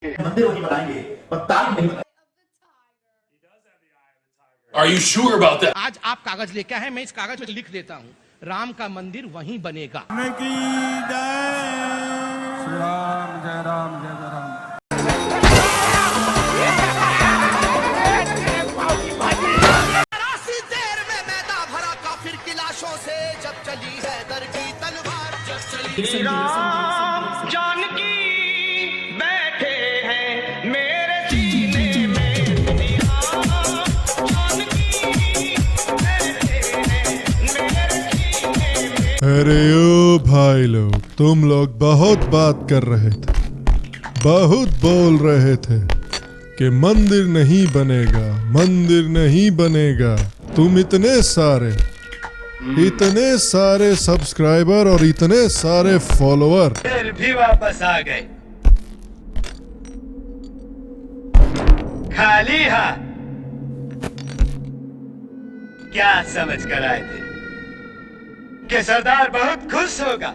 मंदिर वही बनाएंगे पर ताज नहीं बनाएंगे। Are you sure about that? आज आप कागज लेके आए, मैं इस कागज में लिख देता हूँ, राम का मंदिर वहीं बनेगा। श्री राम जय राम जय जय राम। देर में मैदा भरा काफिर की लाशों से जब चली है दर की तलवार, जब चली श्री राम जानकी बैठे हैं मेरे सीने में, श्री राम जानकी बैठे हैं मेरे सीने में। अरे ओ भाई लोग, तुम लोग बहुत बात कर रहे थे, बहुत बोल रहे थे कि मंदिर नहीं बनेगा, मंदिर नहीं बनेगा। तुम इतने सारे सब्सक्राइबर और इतने सारे फॉलोअर फिर भी वापस आ गए खाली हाथ। क्या समझ कर आए थे कि सरदार बहुत खुश होगा,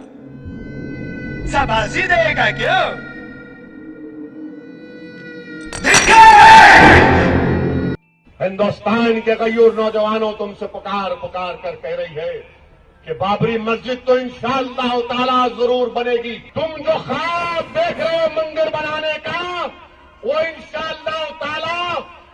शाबाशी देगा क्यों? हिंदुस्तान के गयूर नौजवानों, तुमसे पुकार पुकार कर कह रही है कि बाबरी मस्जिद तो इंशाअल्लाह ताला जरूर बनेगी। तुम जो ख्वाब देख रहे हो मंदिर बनाने का, वो इंशाअल्लाह ताला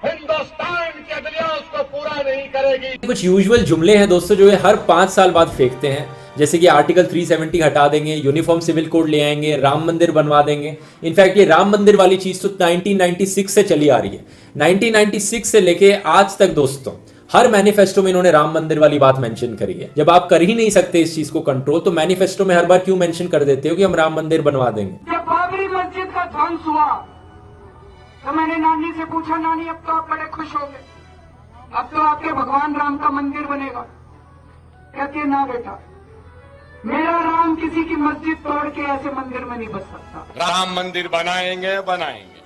हिंदुस्तान की अदलिया उसको पूरा नहीं करेगी। कुछ यूजुअल जुमले हैं दोस्तों जो ये हर 5 साल बाद फेंकते हैं, जैसे कि आर्टिकल 370 हटा देंगे, यूनिफॉर्म सिविल कोड ले आएंगे, राम मंदिर बनवा देंगे। इनफैक्ट ये राम मंदिर वाली चीज तो 1996 से चली आ रही है। 1996 से लेके आज तक दोस्तों हर मैनिफेस्टो में इन्होंने राम मंदिर वाली बात मेंशन करी है। जब आप कर ही नहीं सकते इस चीज को कंट्रोल, तो मैनिफेस्टो में हर बार क्यों मेंशन कर देते हो कि हम राम मंदिर बनवा देंगे। जब बाबरी मस्जिद का ध्वंस हुआ तो मैंने नानी से पूछा, नानी अब तो आप बड़े खुश हो गए, अब तो आपके भगवान राम का मंदिर बनेगा। कहती है, ना बेटा, मेरा राम किसी की मस्जिद तोड़ के ऐसे मंदिर में नहीं बस सकता। राम मंदिर बनाएंगे बनाएंगे।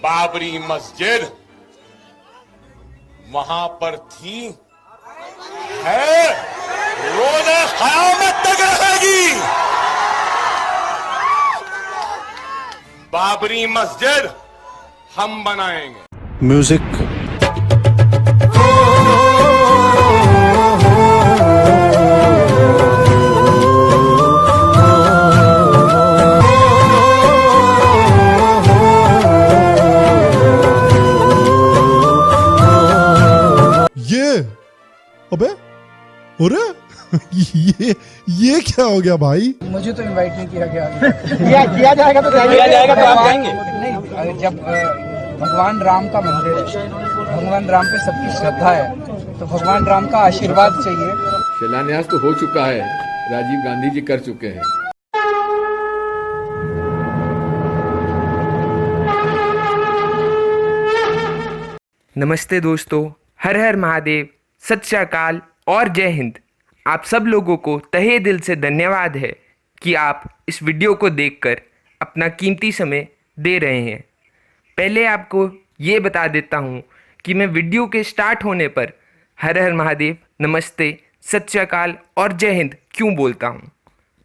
बाबरी मस्जिद वहां पर थी, है, रोज़े क़यामत तक रहेगी। बाबरी मस्जिद हम बनाएंगे। म्यूजिक अबे अरे ये क्या हो गया भाई? मुझे तो इनवाइट नहीं किया गया। किया जाएगा तो आप जाएंगे नहीं। जब भगवान राम का मंदिर है, भगवान राम पे सबकी श्रद्धा है, तो भगवान राम का आशीर्वाद चाहिए। शिलान्यास तो हो चुका है, राजीव गांधी जी कर चुके हैं। नमस्ते दोस्तों, हर हर महादेव, सत श्री अकाल और जय हिंद। आप सब लोगों को तहे दिल से धन्यवाद है कि आप इस वीडियो को देखकर अपना कीमती समय दे रहे हैं। पहले आपको ये बता देता हूँ कि मैं वीडियो के स्टार्ट होने पर हर हर महादेव, नमस्ते, सत श्री अकाल और जय हिंद क्यों बोलता हूँ।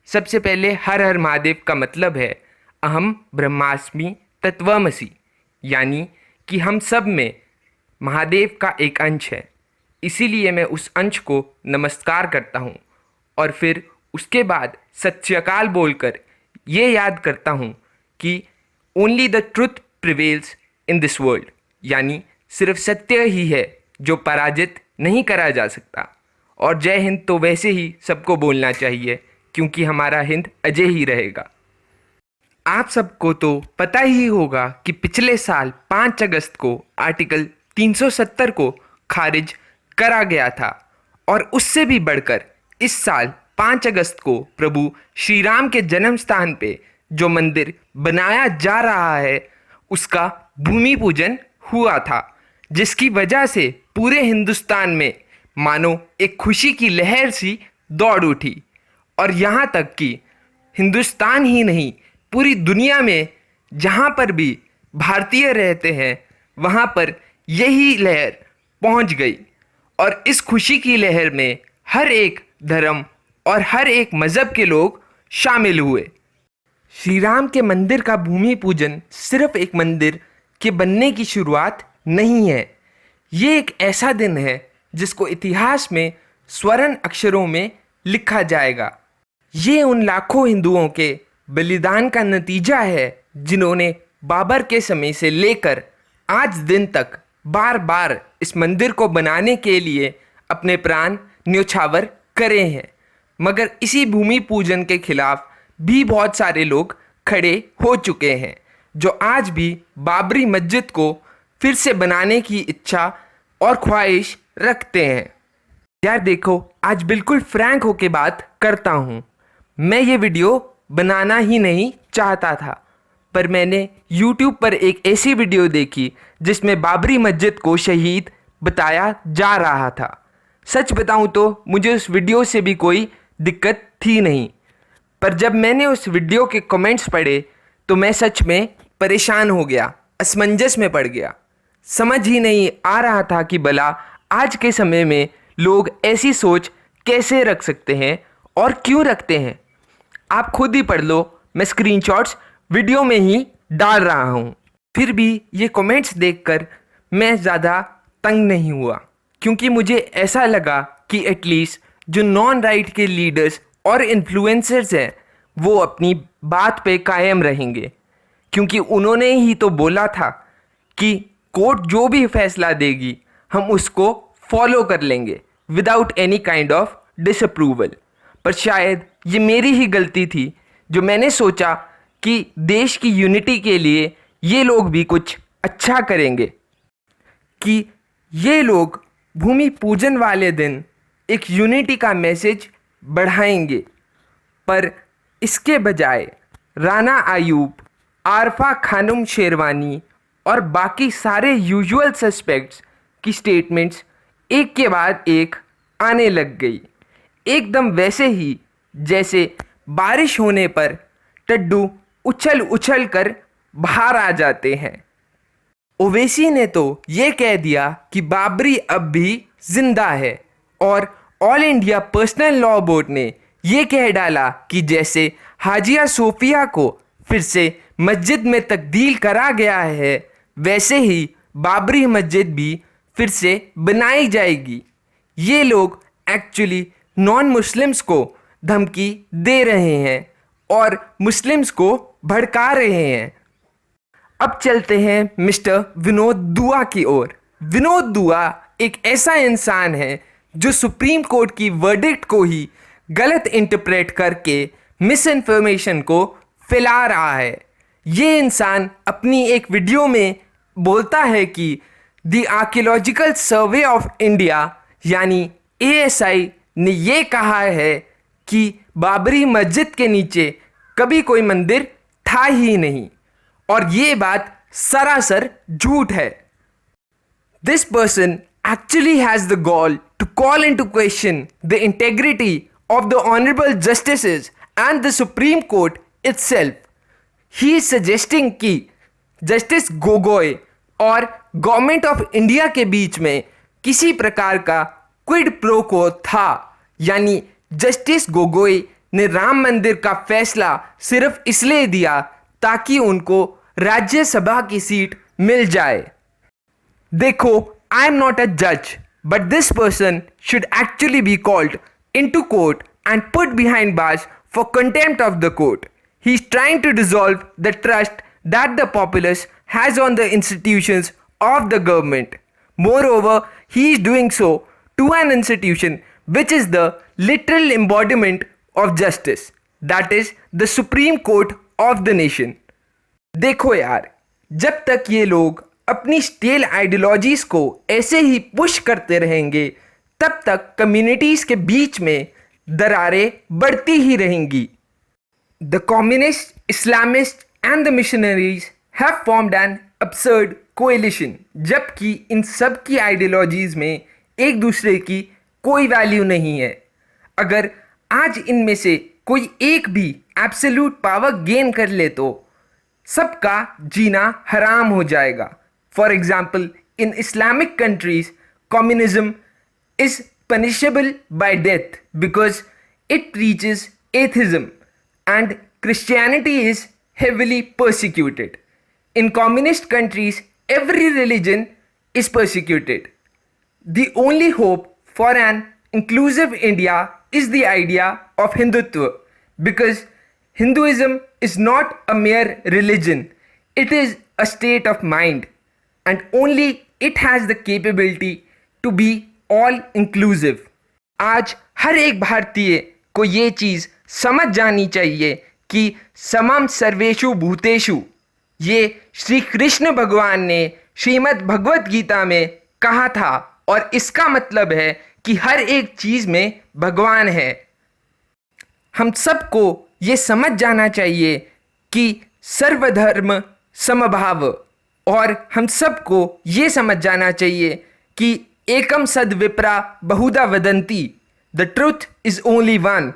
सबसे पहले हर हर महादेव का मतलब है अहम ब्रह्मास्मि तत्वमसि, यानी कि हम सब में महादेव का एक अंश है। इसीलिए मैं उस अंश को नमस्कार करता हूँ और फिर उसके बाद सत श्री अकाल बोलकर ये याद करता हूँ कि only the truth prevails in this world, यानी सिर्फ सत्य ही है जो पराजित नहीं करा जा सकता। और जय हिंद तो वैसे ही सबको बोलना चाहिए क्योंकि हमारा हिंद अजय ही रहेगा। आप सबको तो पता ही होगा कि पिछले साल 5 अगस्त को आर्टिकल 370 को खारिज करा गया था और उससे भी बढ़कर इस साल 5 अगस्त को प्रभु श्री राम के जन्म स्थान पे जो मंदिर बनाया जा रहा है उसका भूमि पूजन हुआ था, जिसकी वजह से पूरे हिंदुस्तान में मानो एक खुशी की लहर सी दौड़ उठी। और यहाँ तक कि हिंदुस्तान ही नहीं, पूरी दुनिया में जहाँ पर भी भारतीय रहते हैं वहाँ पर यही लहर पहुँच गई। और इस खुशी की लहर में हर एक धर्म और हर एक मज़हब के लोग शामिल हुए। श्री राम के मंदिर का भूमि पूजन सिर्फ एक मंदिर के बनने की शुरुआत नहीं है। ये एक ऐसा दिन है जिसको इतिहास में स्वर्ण अक्षरों में लिखा जाएगा। ये उन लाखों हिंदुओं के बलिदान का नतीजा है जिन्होंने बाबर के समय से लेकर आज दिन तक बार बार इस मंदिर को बनाने के लिए अपने प्राण न्योछावर करे हैं। मगर इसी भूमि पूजन के खिलाफ भी बहुत सारे लोग खड़े हो चुके हैं जो आज भी बाबरी मस्जिद को फिर से बनाने की इच्छा और ख्वाहिश रखते हैं। यार देखो, आज बिल्कुल फ्रैंक होके बात करता हूँ। मैं ये वीडियो बनाना ही नहीं चाहता था, पर मैंने YouTube पर एक ऐसी वीडियो देखी जिसमें बाबरी मस्जिद को शहीद बताया जा रहा था। सच बताऊं तो मुझे उस वीडियो से भी कोई दिक्कत थी नहीं, पर जब मैंने उस वीडियो के कमेंट्स पढ़े तो मैं सच में परेशान हो गया, असमंजस में पड़ गया। समझ ही नहीं आ रहा था कि भला आज के समय में लोग ऐसी सोच कैसे रख सकते हैं और क्यों रखते हैं। आप खुद ही पढ़ लो, मैं स्क्रीनशॉट्स वीडियो में ही डाल रहा हूँ। फिर भी ये कमेंट्स देखकर मैं ज़्यादा तंग नहीं हुआ, क्योंकि मुझे ऐसा लगा कि एटलीस्ट जो नॉन राइट के लीडर्स और इन्फ्लुएंसर्स हैं वो अपनी बात पे कायम रहेंगे, क्योंकि उन्होंने ही तो बोला था कि कोर्ट जो भी फैसला देगी हम उसको फॉलो कर लेंगे without any kind of disapproval. पर शायद ये मेरी ही गलती थी जो मैंने सोचा कि देश की यूनिटी के लिए ये लोग भी कुछ अच्छा करेंगे, कि ये लोग भूमि पूजन वाले दिन एक यूनिटी का मैसेज बढ़ाएंगे। पर इसके बजाय राना आयूब, आरफा खानम शेरवानी और बाकी सारे यूजुअल सस्पेक्ट्स की स्टेटमेंट्स एक के बाद एक आने लग गई, एकदम वैसे ही जैसे बारिश होने पर टड्डू उछल उछल कर बाहर आ जाते हैं। ओवैसी ने तो ये कह दिया कि बाबरी अब भी जिंदा है, और all India personal law board ने ये कह डाला कि जैसे हाजिया सोफिया को फिर से मस्जिद में तब्दील करा गया है वैसे ही बाबरी मस्जिद भी फिर से बनाई जाएगी। ये लोग एक्चुअली नॉन मुस्लिम्स को धमकी दे रहे हैं और मुस्लिम्स को भड़का रहे हैं। अब चलते हैं मिस्टर विनोद दुआ की ओर। विनोद दुआ एक ऐसा इंसान है जो सुप्रीम कोर्ट की वर्डिक्ट को ही गलत इंटरप्रेट करके मिस इन्फॉर्मेशन को फैला रहा है। ये इंसान अपनी एक वीडियो में बोलता है कि the archaeological survey of India यानी ASI ने ये कहा है कि बाबरी मस्जिद के नीचे कभी कोई मंदिर था ही नहीं, और ये बात सरासर झूठ है। This person actually has the gall to call into question the integrity of the honorable justices and the Supreme Court itself. He is suggesting कि जस्टिस गोगोई और गवर्नमेंट ऑफ इंडिया के बीच में किसी प्रकार का क्विड प्रो को था, यानी जस्टिस गोगोई ने राम मंदिर का फैसला सिर्फ इसलिए दिया ताकि उनको राज्यसभा की सीट मिल जाए। देखो, आई एम नॉट अ जज, but this person should actually be called into court and put behind bars for contempt of the court. He is trying to dissolve the trust that the populace has on the institutions of the government. Moreover, he is doing so to an institution which is the literal embodiment of justice, that is the Supreme Court of the nation. देखो यार, जब तक ये लोग अपनी stele ideologies को ऐसे ही push करते रहेंगे तब तक कम्युनिटीज के बीच में दरारें बढ़ती ही रहेंगी। The communist, Islamist and the missionaries have formed an absurd coalition, जबकि इन सब की आइडियोलॉजीज में एक दूसरे की कोई वैल्यू नहीं है। अगर आज इनमें से कोई एक भी एब्सोल्यूट पावर गेन कर ले तो सबका जीना हराम हो जाएगा। For example, in Islamic countries communism is punishable bye death because it reaches atheism, and Christianity is heavily persecuted. In communist countries, every religion is persecuted. The only hope for an inclusive India is the idea of Hindutva, because Hinduism is not a mere religion, it is a state of mind, and only it has the capability to be all inclusive. आज हर एक भारतीय को ये चीज़ समझ जानी चाहिए कि समम सर्वेषु भूतेषु, ये श्री कृष्ण भगवान ने श्रीमद् भगवत गीता में कहा था, और इसका मतलब है कि हर एक चीज़ में भगवान है। हम सबको ये समझ जाना चाहिए कि सर्वधर्म समभाव, और हम सबको ये समझ जाना चाहिए कि एकम सद विप्रा बहुधा वदंती, the truth is only one,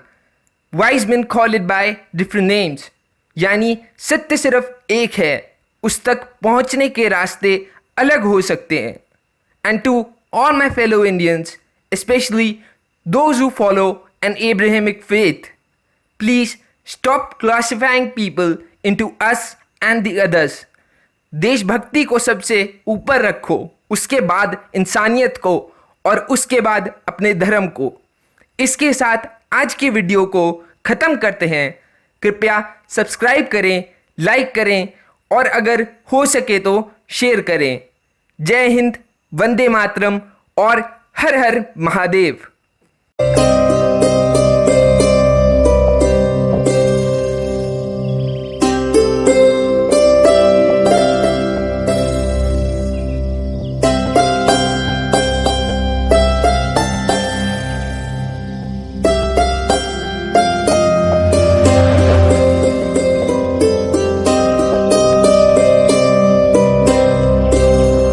wise men call it by different names, यानी सत्य सिर्फ एक है, उस तक पहुंचने के रास्ते अलग हो सकते हैं। And to all my fellow Indians, especially those who follow an Abrahamic faith, please stop classifying people into us and the others. देशभक्ति को सबसे ऊपर रखो, उसके बाद इंसानियत को, और उसके बाद अपने धर्म को। इसके साथ आज की वीडियो को ख़त्म करते हैं। कृपया सब्सक्राइब करें, लाइक करें, और अगर हो सके तो शेयर करें। जय हिंद, वंदे मातरम और हर हर महादेव।